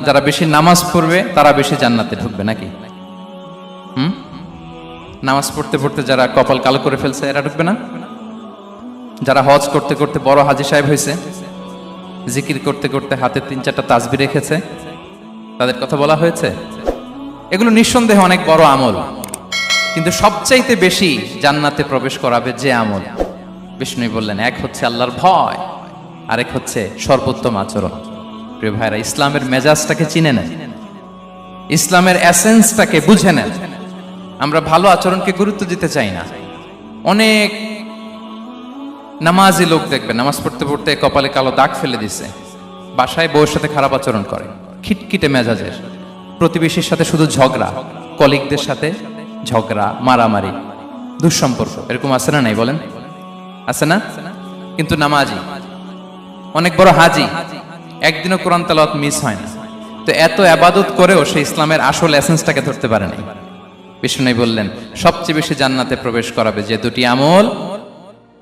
যারা বেশি নামাজ পড়বে তারা বেশি জান্নাতে ঢুকবে নাকি? নামাজ পড়তে পড়তে যারা কপাল কালো করে ফেলছে এরা ঢুকবে না? যারা হজ করতে করতে বড় হাজী সাহেব হয়েছে, জিকির করতে করতে হাতে 3-4টা তাসবিহ রেখেছে, তাদের কথা বলা হয়েছে? এগুলো নিঃসন্দেহে অনেক বড় আমল, কিন্তু সবচাইতে বেশি জান্নাতে প্রবেশ করাবে যে আমল, বিষ্ণু বললেন, এক হচ্ছে আল্লাহর ভয়, আরেক হচ্ছে সর্বোত্তম আচরণ। প্রিয় ভাইরা, ইসলামের মেজাজটাকে চিনে নেন, ইসলামের এসেন্সটাকে বুঝে নেন। আমরা ভালো আচরণকে গুরুত্ব দিতে চাই না। অনেক নামাজি লোক দেখবেন নামাজ পড়তে পড়তে কপালে কালো দাগ ফেলে দিছে, বাসায় বউয়ের সাথে খারাপ আচরণ করে, খিটখিটে মেজাজের, প্রতিবেশীর সাথে শুধু ঝগড়া, কলিগদের সাথে ঝগড়া, মারামারি, দুঃসম্পর্ক, এরকম আছে না? নাই বলেন, আছে না? কিন্তু নামাজি, অনেক বড় হাজি, একদিনও কোরআন তেলাওয়াত মিস হয় না, তো এত ইবাদত করেও সে ইসলামের আসল এসেন্সটাকে ধরতে পারে নাই। বিষ্ণু বললেন, সবচেয়ে বেশি জান্নাতে প্রবেশ করাবে যে দুটি আমল,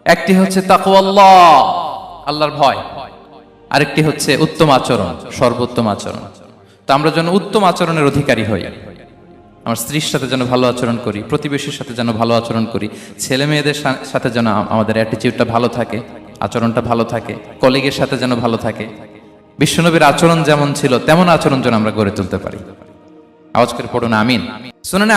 একটি হচ্ছে তাকওয়াল্লাহ, আল্লাহর ভয়, আরেকটি হচ্ছে উত্তম আচরণ, সর্বোত্তম আচরণ। তো আমরা যেন উত্তম আচরণের অধিকারী হই, আমার স্ত্রীর সাথে যেন ভালো আচরণ করি, প্রতিবেশীর সাথে যেন ভালো আচরণ করি, ছেলে মেয়েদের সাথে যেন আমাদের অ্যাটিটিউডটা ভালো থাকে, আচরণটা ভালো থাকে, কলিগের সাথে যেন ভালো থাকে। বিশ্বনবীর আচরণ যেমন ছিল তেমন আচরণ যেন আমরা গড়ে তুলতে পারি। আওয়াজ করে পড়ুন আমিন। শুনুন।